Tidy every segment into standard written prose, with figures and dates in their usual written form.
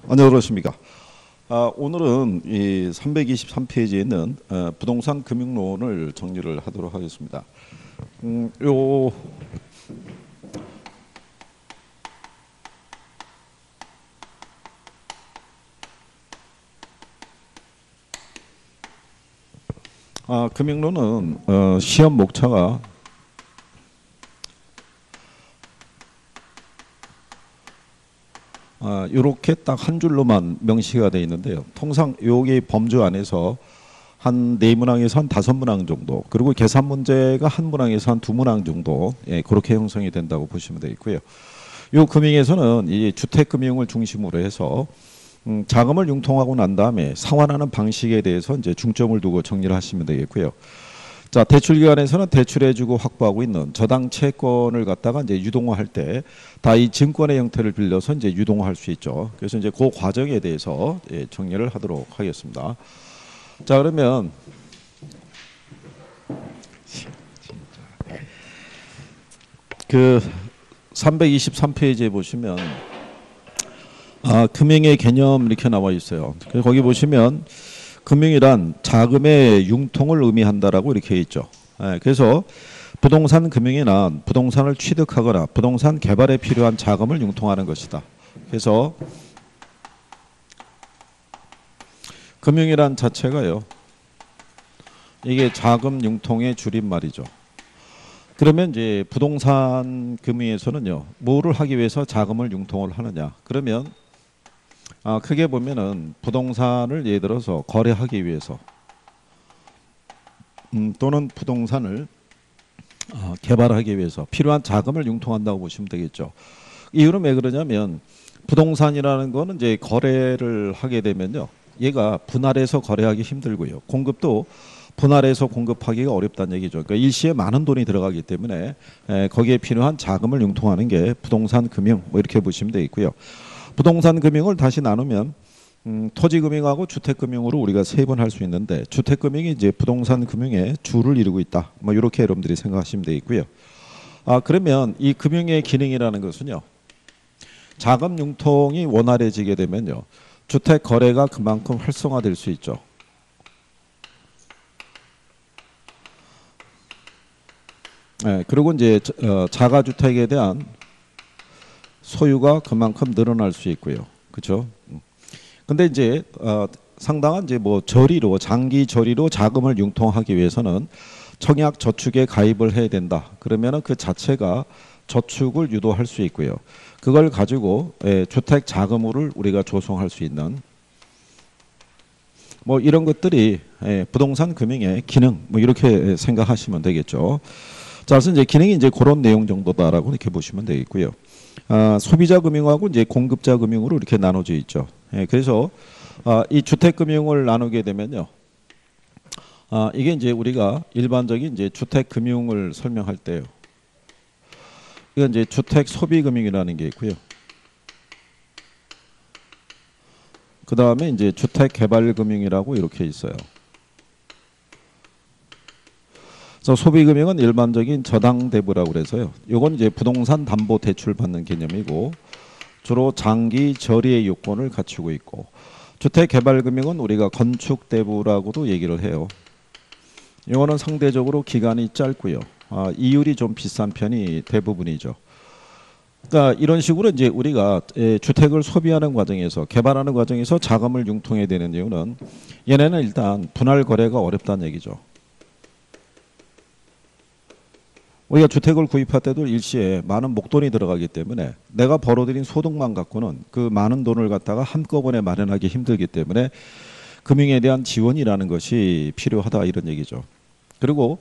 안녕하십니까. 오늘은 이 323페이지에 있는 부동산 금융론을 정리를 하도록 하겠습니다. 요 금융론은 시험 목차가 이렇게 딱 한 줄로만 명시가 되어 있는데요. 통상 여기 범주 안에서 한 4문항에서 한 5문항 정도, 그리고 계산 문제가 한 문항에서 한 2문항 정도, 그렇게 형성이 된다고 보시면 되겠고요. 이 금융에서는 이 주택금융을 중심으로 해서 자금을 융통하고 난 다음에 상환하는 방식에 대해서 이제 중점을 두고 정리를 하시면 되겠고요. 자, 대출기관에서는 대출해주고 확보하고 있는 저당 채권을 갖다가 이제 유동화할 때 다 이 증권의 형태를 빌려서 이제 유동화할 수 있죠. 그래서 이제 그 과정에 대해서 정리를 하도록 하겠습니다. 자, 그러면 그 323페이지에 보시면 금융의 개념 이렇게 나와 있어요. 거기 보시면 금융이란 자금의 융통을 의미한다라고 이렇게 있죠. 그래서 부동산 금융이란 부동산을 취득하거나 부동산 개발에 필요한 자금을 융통하는 것이다. 그래서 금융이란 자체가요, 이게 자금 융통의 줄임말이죠. 그러면 이제 부동산 금융에서는요, 뭐를 하기 위해서 자금을 융통을 하느냐? 그러면 크게 보면은 부동산을 예를 들어서 거래하기 위해서 또는 부동산을 개발하기 위해서 필요한 자금을 융통한다고 보시면 되겠죠. 이유는 왜 그러냐면 부동산이라는 거는 이제 거래를 하게 되면요, 얘가 분할해서 거래하기 힘들고요, 공급도 분할해서 공급하기가 어렵다는 얘기죠. 그러니까 일시에 많은 돈이 들어가기 때문에 거기에 필요한 자금을 융통하는 게 부동산 금융, 뭐 이렇게 보시면 되겠고요. 부동산 금융을 다시 나누면 토지금융하고 주택금융으로 우리가 세분할 수 있는데, 주택금융이 이제 부동산 금융의 주를 이루고 있다, 뭐 이렇게 여러분들이 생각하시면 되겠고요. 그러면 이 금융의 기능이라는 것은요, 자금 융통이 원활해지게 되면요, 주택 거래가 그만큼 활성화될 수 있죠. 그리고 이제 자가주택에 대한 소유가 그만큼 늘어날 수 있고요. 그렇죠? 근데 이제 상당한 이제 뭐 저리로, 장기 저리로 자금을 융통하기 위해서는 청약 저축에 가입을 해야 된다. 그러면은 그 자체가 저축을 유도할 수 있고요. 그걸 가지고 주택 자금을 우리가 조성할 수 있는 뭐 이런 것들이 부동산 금융의 기능, 뭐 이렇게 생각하시면 되겠죠. 자, 그래서 이제 기능이 이제 그런 내용 정도다라고 이렇게 보시면 되겠고요. 소비자 금융하고 이제 공급자 금융으로 이렇게 나눠져 있죠. 그래서 이 주택 금융을 나누게 되면요, 이게 이제 우리가 일반적인 이제 주택 금융을 설명할 때요, 이건 이제 주택 소비 금융이라는 게 있고요. 그 다음에 이제 주택 개발 금융이라고 이렇게 있어요. 소비금융은 일반적인 저당대부라고 그래서요, 요건 이제 부동산 담보 대출 받는 개념이고 주로 장기 저리의 요건을 갖추고 있고, 주택개발금융은 우리가 건축대부라고도 얘기를 해요. 요거는 상대적으로 기간이 짧고요, 이율이 좀 비싼 편이 대부분이죠. 그러니까 이런 식으로 이제 우리가 주택을 소비하는 과정에서, 개발하는 과정에서 자금을 융통해야 되는 이유는, 얘네는 일단 분할 거래가 어렵다는 얘기죠. 우리가 주택을 구입할 때도 일시에 많은 목돈이 들어가기 때문에 내가 벌어들인 소득만 갖고는 그 많은 돈을 갖다가 한꺼번에 마련하기 힘들기 때문에 금융에 대한 지원이라는 것이 필요하다, 이런 얘기죠. 그리고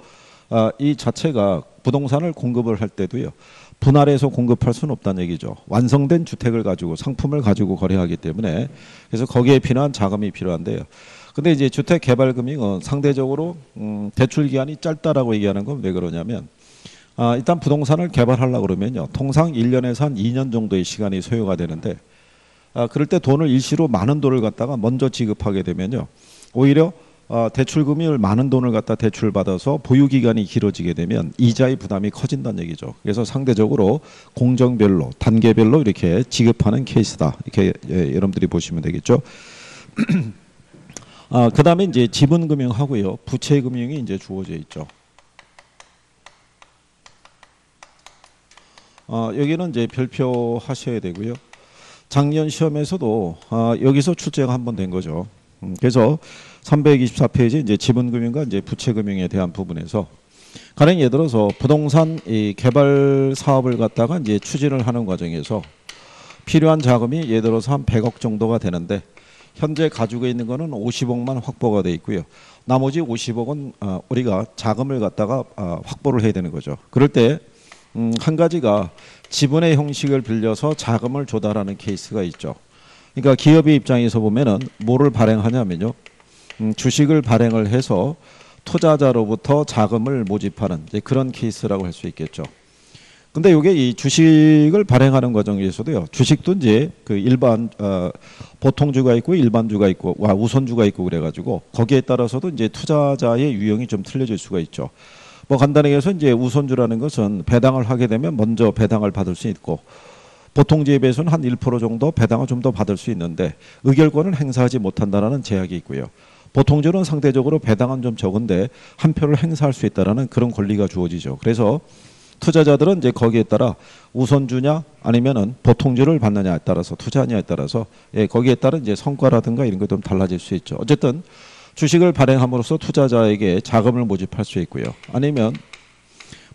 이 자체가 부동산을 공급을 할 때도요, 분할해서 공급할 수는 없다는 얘기죠. 완성된 주택을 가지고, 상품을 가지고 거래하기 때문에, 그래서 거기에 필요한 자금이 필요한데요. 근데 이제 주택개발금융은 상대적으로 대출 기한이 짧다라고 얘기하는 건 왜 그러냐면, 일단 부동산을 개발하려고 그러면요, 통상 1년에서 한 2년 정도의 시간이 소요가 되는데, 그럴 때 돈을 일시로 많은 돈을 갖다가 먼저 지급하게 되면요, 오히려 대출 금리를 많은 돈을 갖다 대출 받아서 보유 기간이 길어지게 되면 이자의 부담이 커진다는 얘기죠. 그래서 상대적으로 공정별로 단계별로 이렇게 지급하는 케이스다. 이렇게 여러분들이 보시면 되겠죠. 그다음에 이제 지분금융하고요, 부채금융이 이제 주어져 있죠. 여기는 이제 별표하셔야 되고요. 작년 시험에서도 여기서 출제가 한번 된 거죠. 그래서 324페이지 이제 지분금융과 이제 부채금융에 대한 부분에서 가령 예를 들어서 부동산 이 개발 사업을 갖다가 이제 추진을 하는 과정에서 필요한 자금이 예를 들어서 한 100억 정도가 되는데 현재 가지고 있는 거는 50억만 확보가 돼 있고요. 나머지 50억은 우리가 자금을 갖다가 확보를 해야 되는 거죠. 그럴 때 한 가지가 지분의 형식을 빌려서 자금을 조달하는 케이스가 있죠. 그러니까 기업의 입장에서 보면은 뭐를 발행하냐면요, 주식을 발행을 해서 투자자로부터 자금을 모집하는 이제 그런 케이스라고 할 수 있겠죠. 근데 이게 이 주식을 발행하는 과정에서도요, 주식도 이제 그 일반 보통주가 있고 일반주가 있고 우선주가 있고 그래가지고 거기에 따라서도 이제 투자자의 유형이 좀 틀려질 수가 있죠. 뭐 간단하게 해서 이제 우선주라는 것은 배당을 하게 되면 먼저 배당을 받을 수 있고, 보통주에 비해서는 한 1% 정도 배당을 좀 더 받을 수 있는데 의결권은 행사하지 못한다라는 제약이 있고요. 보통주는 상대적으로 배당은 좀 적은데 한 표를 행사할 수 있다라는 그런 권리가 주어지죠. 그래서 투자자들은 이제 거기에 따라 우선주냐 아니면은 보통주를 받느냐에 따라서 투자냐에 따라서 거기에 따른 이제 성과라든가 이런 게 좀 달라질 수 있죠. 어쨌든 주식을 발행함으로써 투자자에게 자금을 모집할 수 있고요. 아니면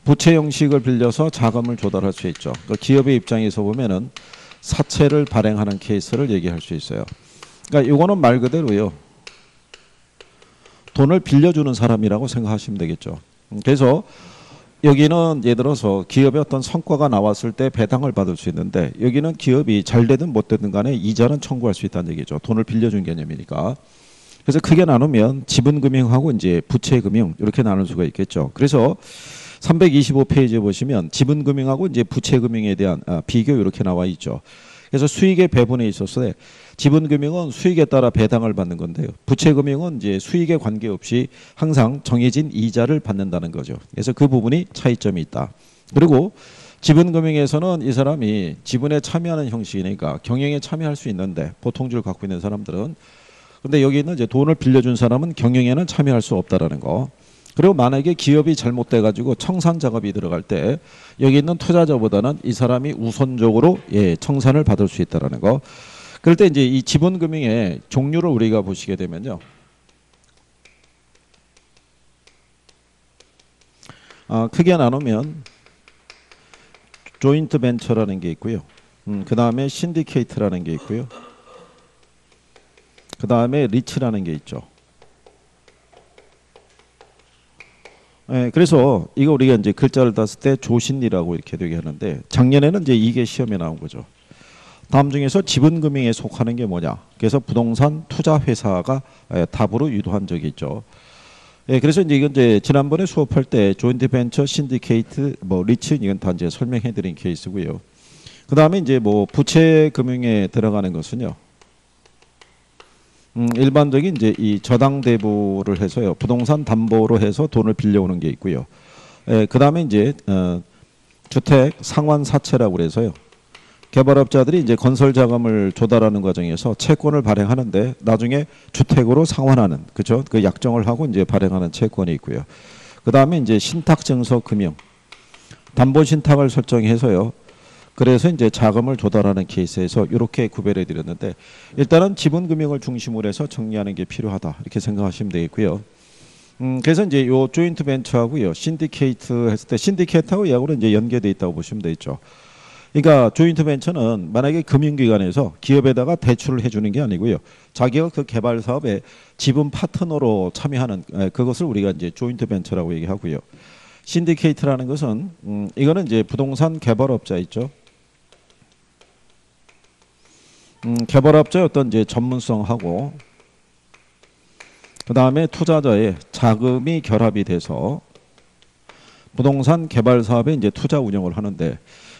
부채 형식을 빌려서 자금을 조달할 수 있죠. 그러니까 기업의 입장에서 보면은 사채를 발행하는 케이스를 얘기할 수 있어요. 그러니까 이거는 말 그대로요, 돈을 빌려주는 사람이라고 생각하시면 되겠죠. 그래서 여기는 예를 들어서 기업의 어떤 성과가 나왔을 때 배당을 받을 수 있는데, 여기는 기업이 잘 되든 못 되든 간에 이자는 청구할 수 있다는 얘기죠. 돈을 빌려준 개념이니까. 그래서 크게 나누면 지분금융하고 이제 부채금융 이렇게 나눌 수가 있겠죠. 그래서 325페이지에 보시면 지분금융하고 이제 부채금융에 대한 비교 이렇게 나와 있죠. 그래서 수익의 배분에 있어서 지분금융은 수익에 따라 배당을 받는 건데요, 부채금융은 이제 수익에 관계없이 항상 정해진 이자를 받는다는 거죠. 그래서 그 부분이 차이점이 있다. 그리고 지분금융에서는 이 사람이 지분에 참여하는 형식이니까 경영에 참여할 수 있는데, 보통주를 갖고 있는 사람들은, 근데 여기는 이제 돈을 빌려준 사람은 경영에는 참여할 수 없다라는 거. 그리고 만약에 기업이 잘못돼 가지고 청산 작업이 들어갈 때 여기 있는 투자자보다는 이 사람이 우선적으로 청산을 받을 수 있다라는 거. 그럴 때 이제 이 지분금융의 종류를 우리가 보시게 되면요, 크게 나누면 조인트 벤처라는 게 있고요. 그 다음에 신디케이트라는 게 있고요. 그 다음에 리츠라는 게 있죠. 그래서 이거 우리가 이제 글자를 땄을 때 조신리라고 이렇게 되게 하는데, 작년에는 이제 이게 시험에 나온 거죠. 다음 중에서 지분금융에 속하는 게 뭐냐? 그래서 부동산 투자 회사가 답으로 유도한 적이 있죠. 그래서 이제 이건 이제 지난번에 수업할 때 조인트 벤처, 신디케이트, 뭐 리츠 이건 다 이제 설명해드린 케이스고요. 그 다음에 이제 뭐 부채 금융에 들어가는 것은요, 일반적인 이제 이 저당 대부를 해서요, 부동산 담보로 해서 돈을 빌려오는 게 있고요. 그 다음에 이제 주택 상환 사채라고 그래서요, 개발업자들이 이제 건설 자금을 조달하는 과정에서 채권을 발행하는데 나중에 주택으로 상환하는, 그죠? 그 약정을 하고 이제 발행하는 채권이 있고요. 그 다음에 이제 신탁 증서 금융, 담보 신탁을 설정해서요, 그래서 이제 자금을 조달하는 케이스에서 이렇게 구별해 드렸는데, 일단은 지분금융을 중심으로 해서 정리하는 게 필요하다 이렇게 생각하시면 되겠고요. 그래서 이제 요 조인트 벤처하고요, 신디케이트 했을 때 신디케이트하고 약으로 이제 연계돼 있다고 보시면 되죠. 그러니까 조인트 벤처는 만약에 금융기관에서 기업에다가 대출을 해주는 게 아니고요, 자기가 그 개발 사업에 지분 파트너로 참여하는 그것을 우리가 이제 조인트 벤처라고 얘기하고요. 신디케이트라는 것은 이거는 이제 부동산 개발업자 있죠. 개발업자의 어떤 이제 전문성하고 그 다음에 투자자의 자금이 결합이 돼서 부동산 개발 사업에 이제 투자 운영을 하는데,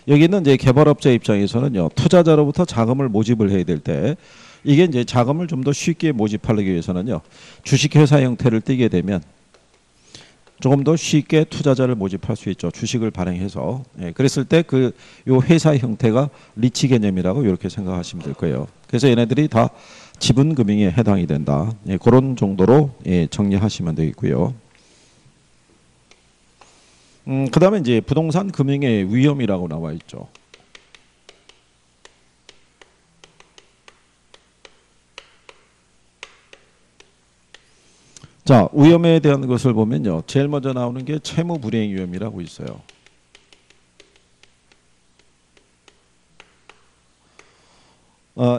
여기는 이제 개발업자 입장에서는요, 투자자로부터 자금을 모집을 해야 될 때 이게 이제 자금을 좀 더 쉽게 모집하기 위해서는요. 주식회사 형태를 띠게 되면 조금 더 쉽게 투자자를 모집할 수 있죠. 주식을 발행해서. 예, 그랬을 때 그 요 회사 형태가 리치 개념이라고 이렇게 생각하시면 될 거예요. 그래서 얘네들이 다 지분금융에 해당이 된다. 예, 그런 정도로 예, 정리하시면 되겠고요. 그다음에 이제 부동산 금융의 위험이라고 나와 있죠. 자, 위험에 대한 것을 보면요. 제일 먼저 나오는 게 채무 불이행 위험이라고 있어요.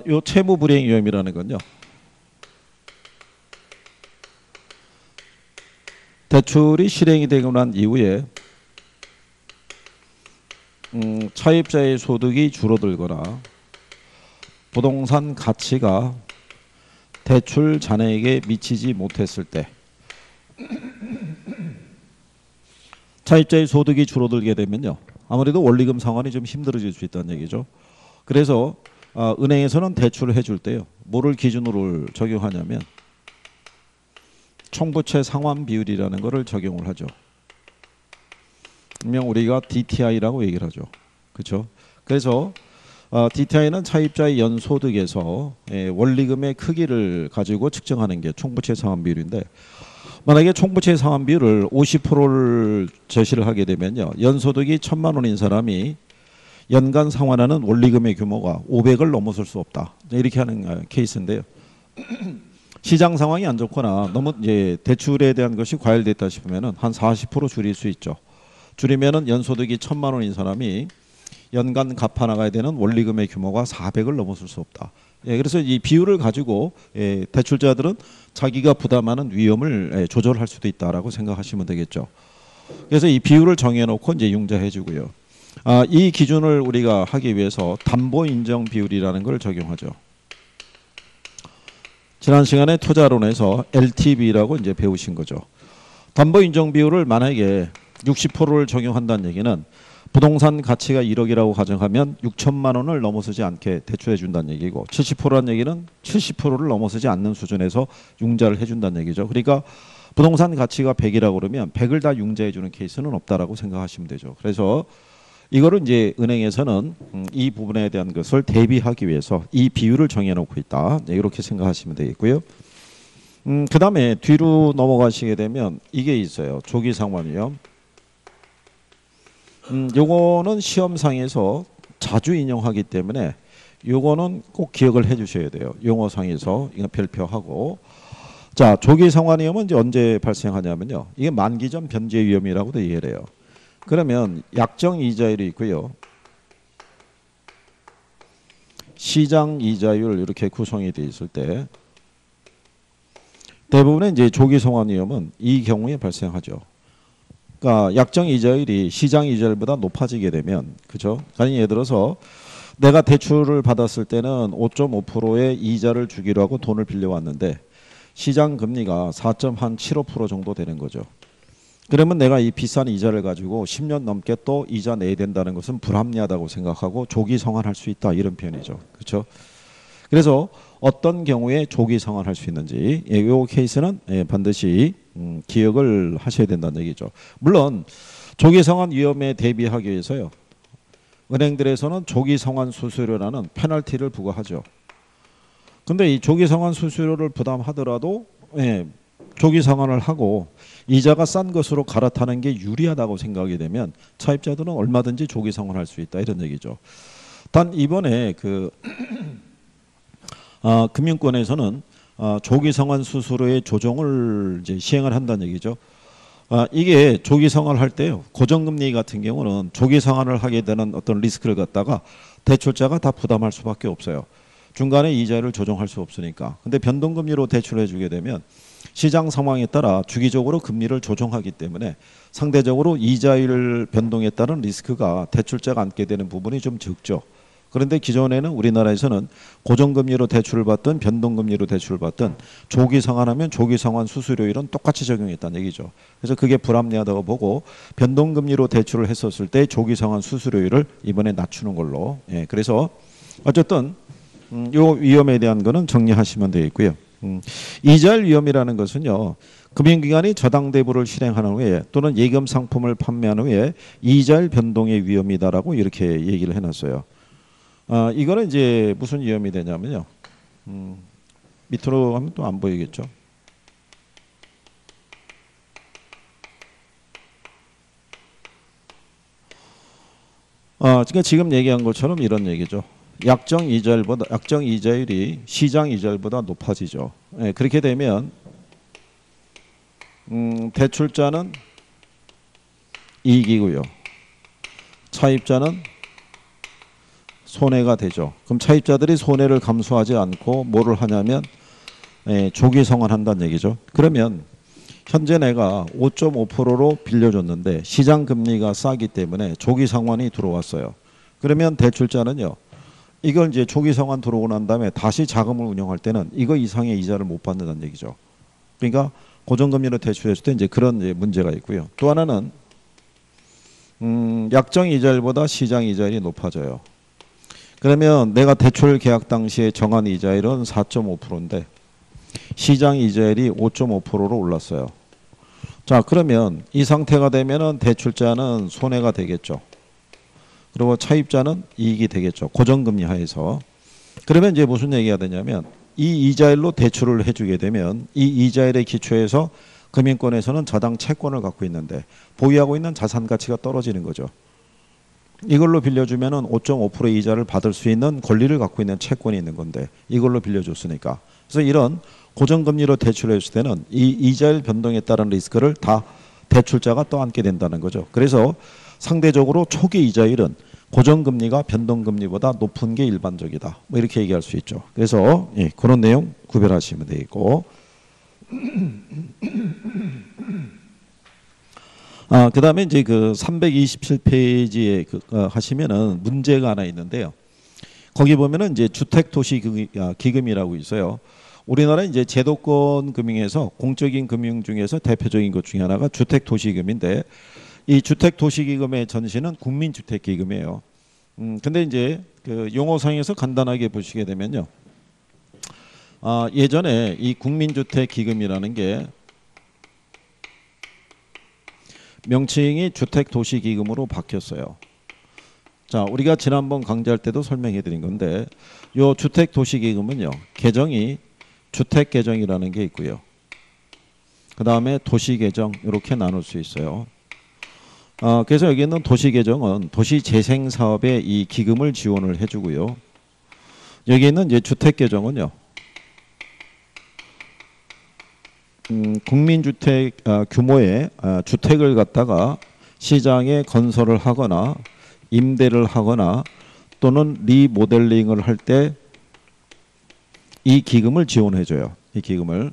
요 채무 불이행 위험이라는 건요. 대출이 실행이 되고 난 이후에 차입자의 소득이 줄어들거나 부동산 가치가 대출 잔액에 미치지 못했을 때 차입자의 소득이 줄어들게 되면요. 아무래도 원리금 상환이 좀 힘들어질 수 있다는 얘기죠. 그래서 은행에서는 대출을 해줄 때요. 뭐를 기준으로 적용하냐면 총부채 상환 비율이라는 것을 적용을 하죠. 분명 우리가 DTI라고 얘기를 하죠. 그렇죠? 그래서 DTI는 차입자의 연소득에서 원리금의 크기를 가지고 측정하는 게 총부채 상환 비율인데 만약에 총부채 상환 비율을 50%를 제시를 하게 되면요. 연소득이 1,000만 원인 사람이 연간 상환하는 원리금의 규모가 500을 넘어설 수 없다. 이렇게 하는 케이스인데요. 시장 상황이 안 좋거나 너무 이제 대출에 대한 것이 과열됐다 싶으면은 한 40% 줄일 수 있죠. 줄이면은 연소득이 1,000만 원인 사람이 연간 갚아 나가야 되는 원리금의 규모가 400을 넘어설 수 없다. 예, 그래서 이 비율을 가지고 대출자들은 자기가 부담하는 위험을 조절할 수도 있다라고 생각하시면 되겠죠. 그래서 이 비율을 정해놓고 이제 융자해주고요. 이 기준을 우리가 하기 위해서 담보 인정 비율이라는 걸 적용하죠. 지난 시간에 투자론에서 LTV라고 이제 배우신 거죠. 담보 인정 비율을 만약에 60%를 적용한다는 얘기는 부동산 가치가 1억이라고 가정하면 6천만 원을 넘어서지 않게 대출해 준다는 얘기고 70%라는 얘기는 70%를 넘어서지 않는 수준에서 융자를 해준다는 얘기죠. 그러니까 부동산 가치가 100이라고 그러면 100을 다 융자해 주는 케이스는 없다라고 생각하시면 되죠. 그래서 이거를 이제 은행에서는 이 부분에 대한 것을 대비하기 위해서 이 비율을 정해놓고 있다. 네, 이렇게 생각하시면 되겠고요. 그 다음에 뒤로 넘어가시게 되면 이게 있어요. 조기 상환 위험. 요거는 시험상에서 자주 인용하기 때문에 요거는 꼭 기억을 해 주셔야 돼요. 용어상에서 이거 별표하고. 자, 조기 상환 위험은 이제 언제 발생하냐면요. 이게 만기 전 변제 위험이라고도 이해를 해요. 그러면 약정 이자율이 있고요. 시장 이자율 이렇게 구성이 되어 있을 때 대부분의 이제 조기 상환 위험은 이 경우에 발생하죠. 그러니까 약정 이자율이 시장 이자율보다 높아지게 되면 그죠? 아니 예를 들어서 내가 대출을 받았을 때는 5.5%의 이자를 주기로 하고 돈을 빌려왔는데 시장 금리가 4.75% 정도 되는 거죠. 그러면 내가 이 비싼 이자를 가지고 10년 넘게 또 이자 내야 된다는 것은 불합리하다고 생각하고 조기 상환할 수 있다 이런 표현이죠. 그렇죠? 그래서 어떤 경우에 조기 상환할 수 있는지 이 케이스는 반드시 기억을 하셔야 된다는 얘기죠. 물론 조기 상환 위험에 대비하기 위해서요. 은행들에서는 조기 상환 수수료라는 페널티를 부과하죠. 근데 이 조기 상환 수수료를 부담하더라도 조기 상환을 하고 이자가 싼 것으로 갈아타는 게 유리하다고 생각이 되면 차입자들은 얼마든지 조기 상환할 수 있다 이런 얘기죠. 단 이번에 금융권에서는 조기 상환 수수료의 조정을 이제 시행을 한다는 얘기죠. 이게 조기 상환을 할 때요. 고정금리 같은 경우는 조기 상환을 하게 되는 어떤 리스크를 갖다가 대출자가 다 부담할 수밖에 없어요. 중간에 이자를 조정할 수 없으니까. 근데 변동금리로 대출해 주게 되면 시장 상황에 따라 주기적으로 금리를 조정하기 때문에 상대적으로 이자율 변동에 따른 리스크가 대출자가 안게 되는 부분이 좀 적죠. 그런데 기존에는 우리나라에서는 고정금리로 대출을 받든 변동금리로 대출을 받든 조기 상환하면 조기 상환 수수료율은 똑같이 적용했다는 얘기죠. 그래서 그게 불합리하다고 보고 변동금리로 대출을 했었을 때 조기 상환 수수료율을 이번에 낮추는 걸로. 그래서 어쨌든 요 위험에 대한 거는 정리하시면 되겠고요. 이자율 위험이라는 것은요. 금융기관이 저당대부를 실행하는 후에 또는 예금 상품을 판매한 후에 이자율 변동의 위험이다라고 이렇게 얘기를 해놨어요. 이거는 이제 무슨 위험이 되냐면요. 밑으로 하면 또 안 보이겠죠. 그러니까 지금 얘기한 것처럼 이런 얘기죠. 약정 이자율이 시장 이자율보다 높아지죠. 예, 그렇게 되면 대출자는 이익이고요. 차입자는 손해가 되죠. 그럼 차입자들이 손해를 감수하지 않고 뭐를 하냐면 조기 상환한다는 얘기죠. 그러면 현재 내가 5.5%로 빌려줬는데 시장 금리가 싸기 때문에 조기 상환이 들어왔어요. 그러면 대출자는요. 이걸 이제 조기 상환 들어오고 난 다음에 다시 자금을 운용할 때는 이거 이상의 이자를 못 받는다는 얘기죠. 그러니까 고정금리로 대출했을 때 이제 그런 이제 문제가 있고요. 또 하나는 약정 이자율보다 시장 이자율이 높아져요. 그러면 내가 대출 계약 당시에 정한 이자율은 4.5%인데 시장 이자율이 5.5%로 올랐어요. 자, 그러면 이 상태가 되면은 대출자는 손해가 되겠죠. 그리고 차입자는 이익이 되겠죠. 고정금리 하에서. 그러면 이제 무슨 얘기가 되냐면 이 이자율로 대출을 해주게 되면 이 이자율에 기초해서 금융권에서는 저당 채권을 갖고 있는데 보유하고 있는 자산 가치가 떨어지는 거죠. 이걸로 빌려주면은 5.5% 이자를 받을 수 있는 권리를 갖고 있는 채권이 있는 건데 이걸로 빌려줬으니까. 그래서 이런 고정금리로 대출했을 때는 이 이자율 변동에 따른 리스크를 다 대출자가 떠안게 된다는 거죠. 그래서 상대적으로 초기 이자율은 고정금리가 변동금리보다 높은 게 일반적이다. 뭐 이렇게 얘기할 수 있죠. 그래서 그런 내용 구별하시면 되겠고. 그 다음에 이제 그 327페이지에 하시면은 문제가 하나 있는데요. 거기 보면은 이제 주택도시기금이라고 있어요. 우리나라 이제 제도권 금융에서 공적인 금융 중에서 대표적인 것 중에 하나가 주택도시기금인데 이 주택도시기금의 전신은 국민주택기금이에요. 근데 이제 그 용어상에서 간단하게 보시게 되면요. 예전에 이 국민주택기금이라는 게 명칭이 주택도시기금으로 바뀌었어요. 자, 우리가 지난번 강좌할 때도 설명해 드린 건데 요 주택도시기금은요. 계정이 주택계정이라는 게 있고요. 그 다음에 도시계정 이렇게 나눌 수 있어요. 그래서 여기 있는 도시계정은 도시재생사업에 이 기금을 지원을 해주고요. 여기 있는 이제 주택계정은요. 국민주택 규모의 주택을 갖다가 시장에 건설을 하거나 임대를 하거나 또는 리모델링을 할 때 이 기금을 지원해줘요. 이 기금을.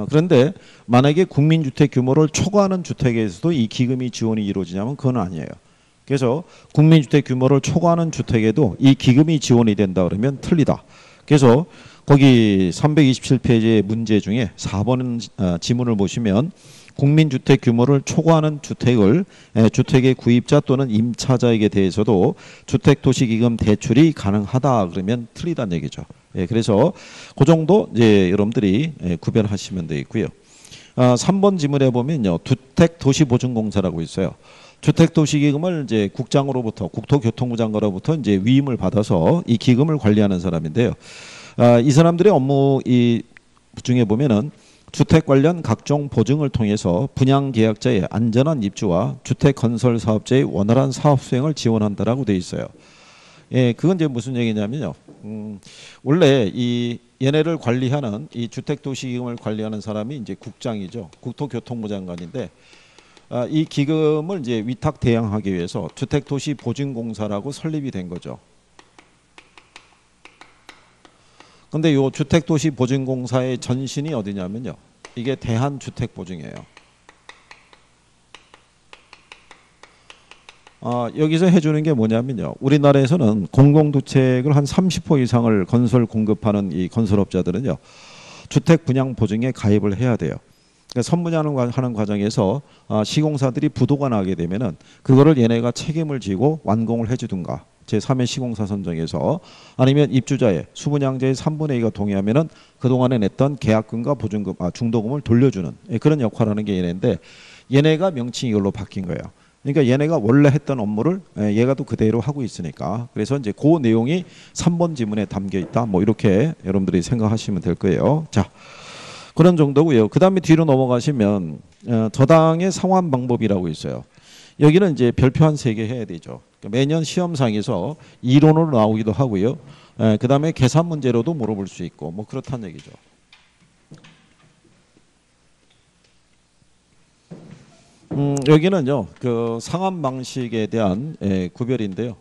그런데 만약에 국민주택 규모를 초과하는 주택에서도 이 기금이 지원이 이루어지냐면 그건 아니에요. 그래서 국민주택 규모를 초과하는 주택에도 이 기금이 지원이 된다 그러면 틀리다. 그래서 거기 327페이지의 문제 중에 4번 지문을 보시면 국민주택 규모를 초과하는 주택의 구입자 또는 임차자에게 대해서도 주택도시기금 대출이 가능하다 그러면 틀리다는 얘기죠. 그래서 그 정도 이제 여러분들이 구별하시면 되겠고요. 3번 지문에 보면요, 주택도시보증공사라고 있어요. 주택도시기금을 이제 국장으로부터 국토교통부 장관으로부터 이제 위임을 받아서 이 기금을 관리하는 사람인데요. 이 사람들의 업무 이 중에 보면은 주택 관련 각종 보증을 통해서 분양 계약자의 안전한 입주와 주택 건설 사업자의 원활한 사업 수행을 지원한다라고 돼 있어요. 그건 이제 무슨 얘기냐면요. 원래 이 얘네를 관리하는 이 주택도시기금을 관리하는 사람이 이제 국장이죠. 국토교통부 장관인데 이 기금을 이제 위탁 대행하기 위해서 주택도시보증공사라고 설립이 된 거죠. 근데 요 주택도시보증공사의 전신이 어디냐면요. 이게 대한주택보증이에요. 여기서 해주는 게 뭐냐면요. 우리나라에서는 공공주택을 한 30% 이상을 건설 공급하는 이 건설업자들은요. 주택 분양 보증에 가입을 해야 돼요. 그러니까 선분양하는 과정에서 시공사들이 부도가 나게 되면은 그거를 얘네가 책임을 지고 완공을 해주든가 제3의 시공사 선정에서 아니면 입주자의 수분양자의 3분의 2가 동의하면은 그동안에 냈던 계약금과 보증금, 중도금을 돌려주는 그런 역할을 하는 게 얘네인데 얘네가 명칭이 이걸로 바뀐 거예요. 그러니까 얘네가 원래 했던 업무를 얘가 또 그대로 하고 있으니까 그래서 이제 그 내용이 3번 지문에 담겨 있다. 뭐 이렇게 여러분들이 생각하시면 될 거예요. 자, 그런 정도고요. 그 다음에 뒤로 넘어가시면 저당의 상환 방법이라고 있어요. 여기는 이제 별표 한 3개 해야 되죠. 그러니까 매년 시험상에서 이론으로 나오기도 하고요. 그 다음에 계산 문제로도 물어볼 수 있고 뭐 그렇다는 얘기죠. 여기는요, 그 상환 방식에 대한 구별인데요.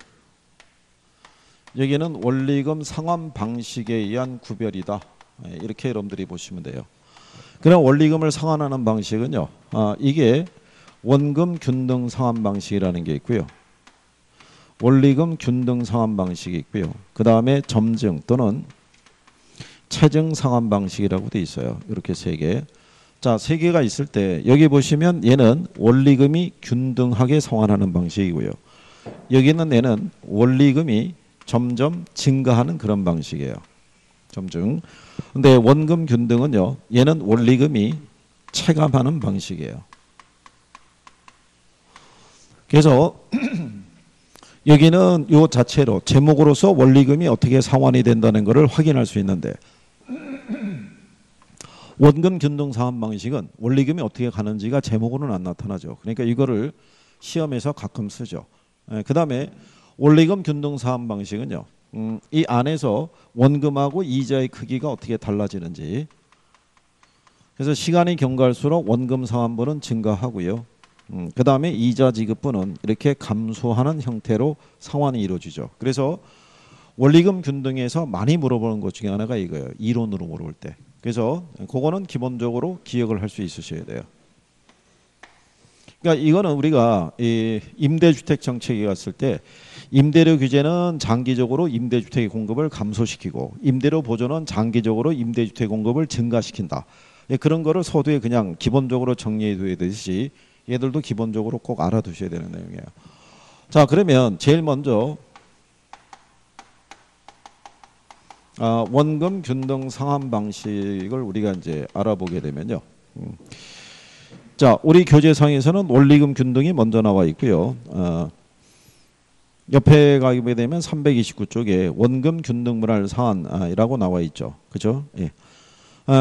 여기는 원리금 상환 방식에 의한 구별이다. 이렇게 여러분들이 보시면 돼요. 그럼 원리금을 상환하는 방식은요, 이게 원금 균등 상환 방식이라는 게 있고요. 원리금 균등 상환 방식이 있고요. 그 다음에 점증 또는 체증 상환 방식이라고 돼 있어요. 이렇게 3개. 자, 3개가 있을 때 여기 보시면 얘는 원리금이 균등하게 상환하는 방식이고요. 여기는 얘는 원리금이 점점 증가하는 그런 방식이에요. 점증. 근데 원금 균등은요. 얘는 원리금이 체감하는 방식이에요. 그래서 여기는 요 자체로 제목으로서 원리금이 어떻게 상환이 된다는 것을 확인할 수 있는데 원금 균등 상환 방식은 원리금이 어떻게 가는지가 제목으로는 안 나타나죠. 그러니까 이거를 시험에서 가끔 쓰죠. 그 다음에 원리금 균등 상환 방식은요. 이 안에서 원금하고 이자의 크기가 어떻게 달라지는지. 그래서 시간이 경과할수록 원금 상환분은 증가하고요. 그 다음에 이자 지급분은 이렇게 감소하는 형태로 상환이 이루어지죠. 그래서 원리금 균등에서 많이 물어보는 것 중에 하나가 이거예요. 이론으로 물어볼 때. 그래서 그거는 기본적으로 기억을 할 수 있으셔야 돼요. 그러니까 이거는 우리가 이 임대주택 정책에 갔을 때 임대료 규제는 장기적으로 임대주택의 공급을 감소시키고 임대료 보조는 장기적으로 임대주택 공급을 증가시킨다. 그런 거를 서두에 그냥 기본적으로 정리해 둬야 되듯이 얘들도 기본적으로 꼭 알아두셔야 되는 내용이에요. 자, 그러면 제일 먼저 원금 균등 상환 방식을 우리가 이제 알아보게 되면요. 자, 우리 교재상에서는 원리금 균등이 먼저 나와 있고요. 옆에 가게 되면 329쪽에 원금 균등 분할 상환이라고 나와 있죠. 그죠? 예.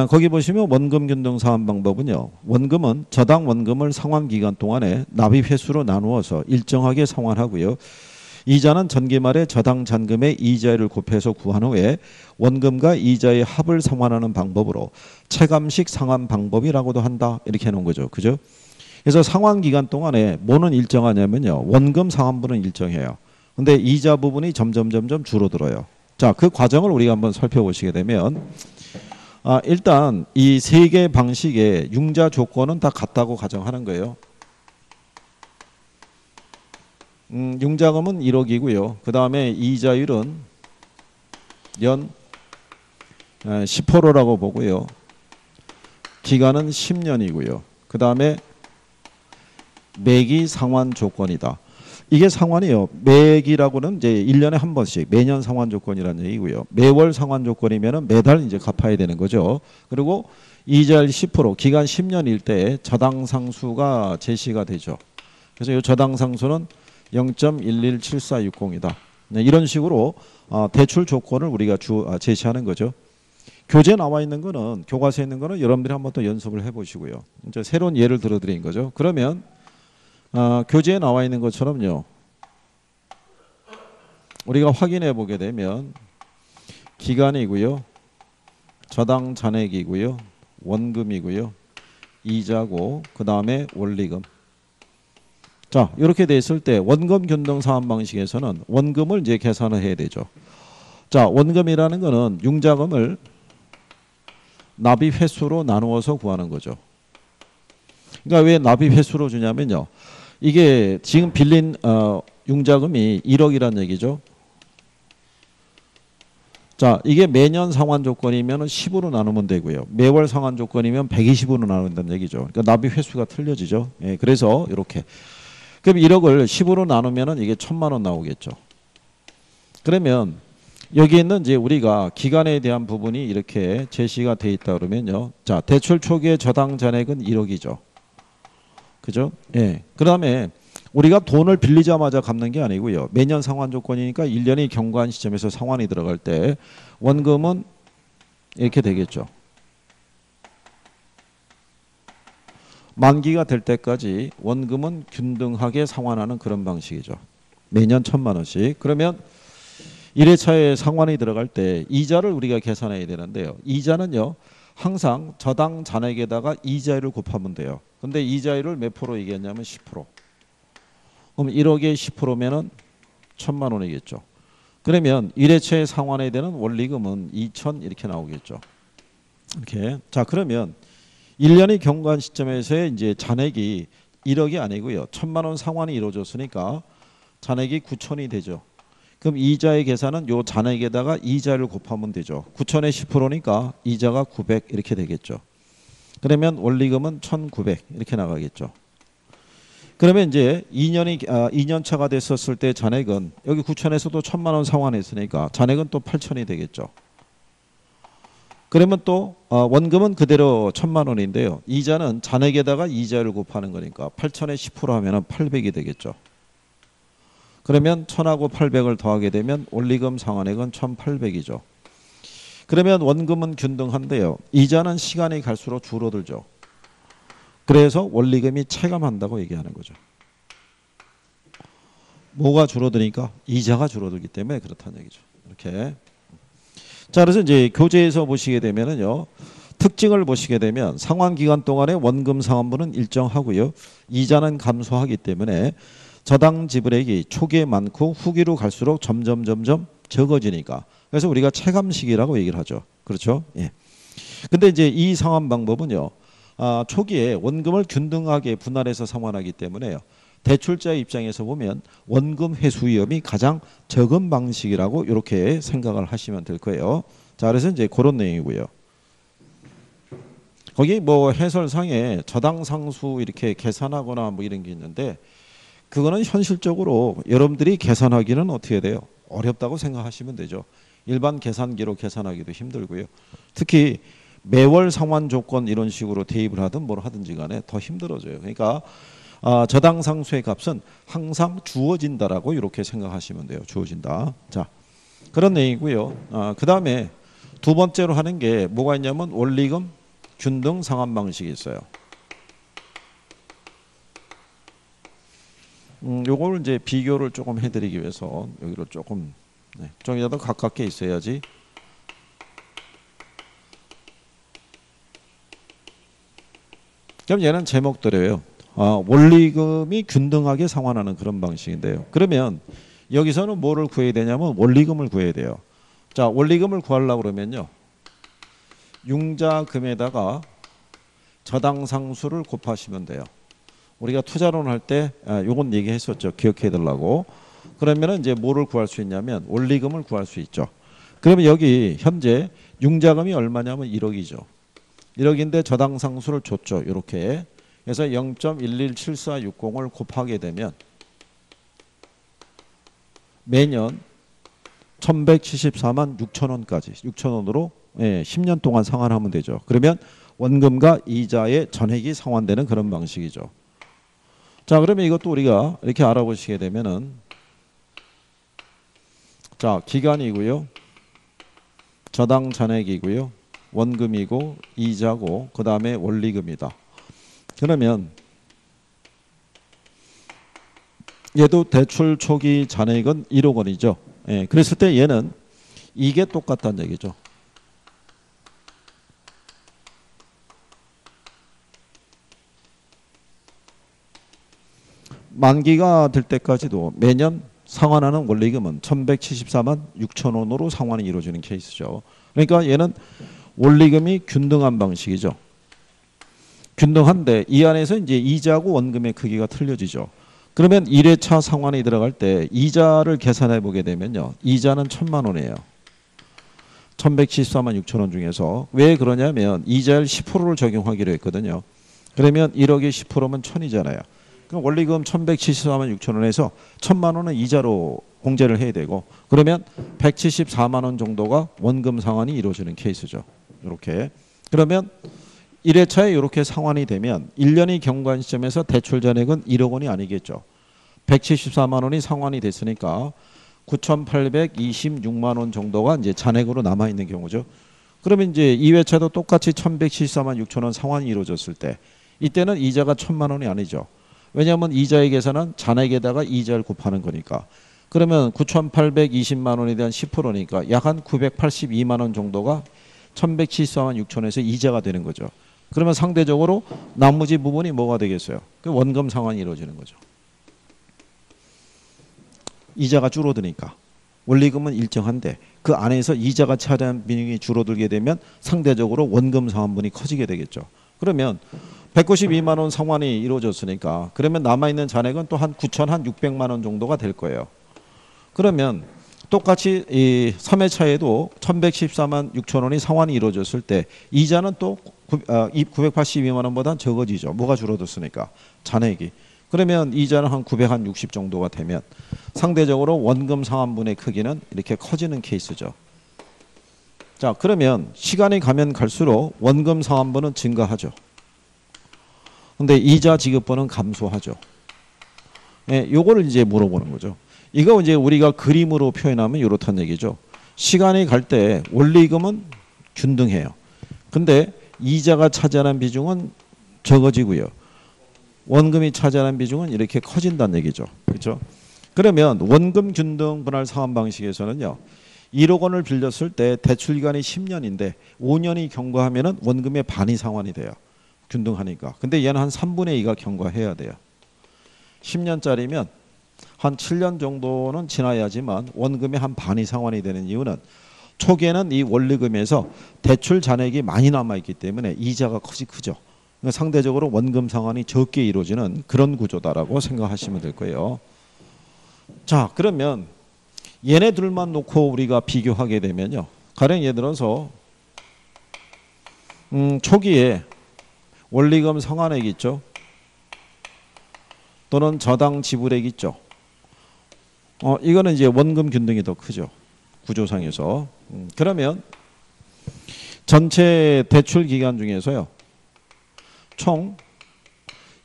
거기 보시면 원금 균등 상환 방법은요. 원금은 저당 원금을 상환 기간 동안에 납입 횟수로 나누어서 일정하게 상환하고요. 이자는 전기 말에 저당 잔금의 이자율을 곱해서 구한 후에 원금과 이자의 합을 상환하는 방법으로 체감식 상환 방법이라고도 한다. 이렇게 해놓은 거죠. 그죠? 그래서 상환 기간 동안에 뭐는 일정하냐면요. 원금 상환분은 일정해요. 근데 이자 부분이 점점 줄어들어요. 자, 그 과정을 우리가 한번 살펴보시게 되면 일단 이 3개 방식의 융자 조건은 다 같다고 가정하는 거예요. 융자금은 1억이고요. 그 다음에 이자율은 연 10%라고 보고요. 기간은 10년이고요. 그 다음에 매기 상환 조건이다. 이게 상환이요. 매기라고는 이제 1년에 한 번씩 매년 상환 조건이라는 얘기고요. 매월 상환 조건이면은 매달 이제 갚아야 되는 거죠. 그리고 이자율 10%, 기간 10년일 때 저당 상수가 제시가 되죠. 그래서 이 저당 상수는 0.117460이다. 네, 이런 식으로 대출 조건을 우리가 제시하는 거죠. 교재에 나와 있는 거는 교과서에 있는 거는 여러분들이 한번 더 연습을 해보시고요. 이제 새로운 예를 들어드린 거죠. 그러면 교재에 나와 있는 것처럼요. 우리가 확인해 보게 되면 기간이고요. 저당 잔액이고요. 원금이고요. 이자고 그 다음에 원리금. 자, 이렇게 됐을 때 원금 균등 상환 방식에서는 원금을 이제 계산을 해야 되죠. 자, 원금이라는 거는 융자금을 납입 횟수로 나누어서 구하는 거죠. 그러니까 왜 납입 횟수로 주냐면요. 이게 지금 빌린 융자금이 1억이라는 얘기죠. 자, 이게 매년 상환 조건이면 10으로 나누면 되고요. 매월 상환 조건이면 120으로 나눈다는 얘기죠. 그러니까 납입 횟수가 틀려지죠. 예, 그래서 이렇게. 그럼 1억을 10으로 나누면 이게 1,000만 원 나오겠죠. 그러면 여기 있는 이제 우리가 기간에 대한 부분이 이렇게 제시가 돼 있다 그러면요. 자, 대출 초기의 저당 잔액은 1억이죠. 그죠? 예. 그다음에 우리가 돈을 빌리자마자 갚는 게 아니고요. 매년 상환 조건이니까 1년이 경과한 시점에서 상환이 들어갈 때 원금은 이렇게 되겠죠. 만기가 될 때까지 원금은 균등하게 상환하는 그런 방식이죠. 매년 1,000만 원씩. 그러면 1회차에 상환이 들어갈 때 이자를 우리가 계산해야 되는데요. 이자는요. 항상 저당 잔액에다가 이자율을 곱하면 돼요. 근데 이자율을 몇 프로 얘기했냐면 10%. 그럼 1억에 10%면은 1,000만 원이겠죠. 그러면 1회차에 상환해야 되는 원리금은 2,000 이렇게 나오겠죠. 이렇게. 자, 그러면 1년이 경과한 시점에서의 이제 잔액이 1억이 아니고요. 1,000만 원 상환이 이루어졌으니까 잔액이 9,000이 되죠. 그럼 이자의 계산은 요 잔액에다가 이자를 곱하면 되죠. 9,000의 10%니까 이자가 900 이렇게 되겠죠. 그러면 원리금은 1,900 이렇게 나가겠죠. 그러면 이제 2년 차가 됐었을 때 잔액은 여기 9,000에서도 1,000만 원 상환했으니까 잔액은 또 8,000이 되겠죠. 그러면 또 원금은 그대로 1,000만 원인데요. 이자는 잔액에다가 이자를 곱하는 거니까 8,000에 10% 하면은 800이 되겠죠. 그러면 1,000하고 800을 더하게 되면 원리금 상환액은 1,800이죠. 그러면 원금은 균등한데요. 이자는 시간이 갈수록 줄어들죠. 그래서 원리금이 체감한다고 얘기하는 거죠. 뭐가 줄어드니까 이자가 줄어들기 때문에 그렇다는 얘기죠. 이렇게. 자, 그래서 이제 교재에서 보시게 되면은요. 특징을 보시게 되면 상환 기간 동안의 원금 상환분은 일정하고요. 이자는 감소하기 때문에 저당 지불액이 초기에 많고 후기로 갈수록 점점 적어지니까. 그래서 우리가 체감식이라고 얘기를 하죠. 그렇죠? 예. 근데 이제 이 상환 방법은요. 초기에 원금을 균등하게 분할해서 상환하기 때문에요. 대출자 입장에서 보면 원금 회수 위험이 가장 적은 방식이라고 이렇게 생각을 하시면 될 거예요. 자, 그래서 이제 그런 내용이고요. 거기 뭐 해설상에 저당 상수 이렇게 계산하거나 뭐 이런 게 있는데 그거는 현실적으로 여러분들이 계산하기는 어떻게 돼요? 어렵다고 생각하시면 되죠. 일반 계산기로 계산하기도 힘들고요. 특히 매월 상환 조건 이런 식으로 대입을 하든 뭘 하든지 간에 더 힘들어져요. 그러니까 저당 상수의 값은 항상 주어진다라고 이렇게 생각하시면 돼요. 주어진다. 자, 그런 내용이고요. 그 다음에 두 번째로 하는 게 뭐가 있냐면 원리금 균등 상환 방식이 있어요. 요걸 이제 비교를 조금 해드리기 위해서 여기로 조금 좀이라도 가깝게 있어야지. 그럼 얘는 제목대로예요. 원리금이 균등하게 상환하는 그런 방식인데요. 그러면 여기서는 뭐를 구해야 되냐면 원리금을 구해야 돼요. 자, 원리금을 구하려고 그러면요. 융자금에다가 저당 상수를 곱하시면 돼요. 우리가 투자론 할 때 요건 얘기했었죠. 기억해 두려고. 그러면은 이제 뭐를 구할 수 있냐면 원리금을 구할 수 있죠. 그러면 여기 현재 융자금이 얼마냐면 1억이죠. 1억인데 저당 상수를 줬죠. 이렇게. 그래서 0.117460을 곱하게 되면 매년 1,174만 6천 원까지 6천 원으로 10년 동안 상환하면 되죠. 그러면 원금과 이자의 전액이 상환되는 그런 방식이죠. 자, 그러면 이것도 우리가 이렇게 알아보시게 되면은 자, 기간이고요. 저당 잔액이고요. 원금이고 이자고 그다음에 원리금이다. 그러면 얘도 대출 초기 잔액은 1억 원이죠. 예, 그랬을 때 얘는 이게 똑같다는 얘기죠. 만기가 될 때까지도 매년 상환하는 원리금은 1,174만 6천 원으로 상환이 이루어지는 케이스죠. 그러니까 얘는 원리금이 균등한 방식이죠. 균등한데 이 안에서 이제 이자하고 원금의 크기가 틀려지죠. 그러면 1회차 상환이 들어갈 때 이자를 계산해 보게 되면요. 이자는 1,000만 원이에요. 1,174만 6천 원 중에서 왜 그러냐면 이자율 10%를 적용하기로 했거든요. 그러면 1억에 10%면 1,000이잖아요. 그럼 원리금 1174만 6천 원에서 1,000만 원은 이자로 공제를 해야 되고 그러면 174만 원 정도가 원금 상환이 이루어지는 케이스죠. 이렇게. 그러면 1회차에 이렇게 상환이 되면 1년이 경과한 시점에서 대출 잔액은 1억 원이 아니겠죠. 174만 원이 상환이 됐으니까 9,826만 원 정도가 이제 잔액으로 남아 있는 경우죠. 그러면 이제 2회차도 똑같이 1,174만 6천 원 상환이 이루어졌을 때 이때는 이자가 1,000만 원이 아니죠. 왜냐하면 이자의 계산은 잔액에다가 이자를 곱하는 거니까. 그러면 9,820만 원에 대한 10%니까 약 한 982만 원 정도가 1,174만 6천 원에서 이자가 되는 거죠. 그러면 상대적으로 나머지 부분이 뭐가 되겠어요? 그 원금 상환이 이루어지는 거죠. 이자가 줄어드니까. 원리금은 일정한데 그 안에서 이자가 차지하는 비중이 줄어들게 되면 상대적으로 원금 상환분이 커지게 되겠죠. 그러면 192만 원 상환이 이루어졌으니까 그러면 남아있는 잔액은 또 한 9,600만 원 정도가 될 거예요. 그러면 똑같이 이 3회차에도 1,114만 6천 원이 상환이 이루어졌을 때 이자는 또 982만 원보다 적어지죠. 뭐가 줄어들었으니까 잔액이. 그러면 이자는 한 960 정도가 되면 상대적으로 원금 상환분의 크기는 이렇게 커지는 케이스죠. 자, 그러면 시간이 가면 갈수록 원금 상환분은 증가하죠. 근데 이자 지급분은 감소하죠. 예, 요거를 이제 물어보는 거죠. 이거 이제 우리가 그림으로 표현하면 이렇다는 얘기죠. 시간이 갈 때 원리금은 균등해요. 근데 이자가 차지하는 비중은 적어지고요. 원금이 차지하는 비중은 이렇게 커진다는 얘기죠. 그렇죠? 그러면 원금 균등 분할 상환 방식에서는요. 1억 원을 빌렸을 때 대출 기간이 10년인데 5년이 경과하면은 원금의 반이 상환이 돼요. 균등하니까. 근데 얘는 한 3분의 2가 경과해야 돼요. 10년짜리면 한 7년 정도는 지나야지만 원금의 한 반이 상환이 되는 이유는 초기에는 이 원리금에서 대출 잔액이 많이 남아있기 때문에 이자가 크죠. 상대적으로 원금 상환이 적게 이루어지는 그런 구조다라고 생각하시면 될 거예요. 자, 그러면 얘네 둘만 놓고 우리가 비교하게 되면요. 가령 예를 들어서 초기에 원리금 상환액 있죠. 또는 저당 지불액 있죠. 이거는 이제 원금 균등이 더 크죠. 구조상에서. 그러면 전체 대출 기간 중에서요. 총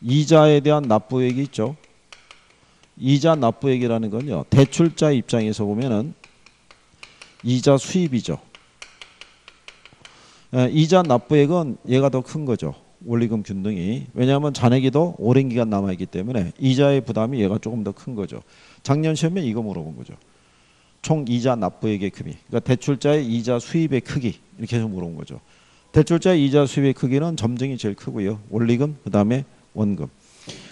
이자에 대한 납부액이 있죠. 이자 납부액이라는 건요. 대출자 입장에서 보면은 이자 수입이죠. 이자 납부액은 얘가 더 큰 거죠. 원리금 균등이. 왜냐하면 잔액이 더 오랜 기간 남아있기 때문에 이자의 부담이 얘가 조금 더 큰 거죠. 작년 시험에 이거 물어본 거죠. 총 이자 납부액의 크기. 그러니까 대출자의 이자 수입의 크기. 이렇게 해서 물어본 거죠. 대출자의 이자 수입의 크기는 점증이 제일 크고요. 원리금, 그 다음에 원금.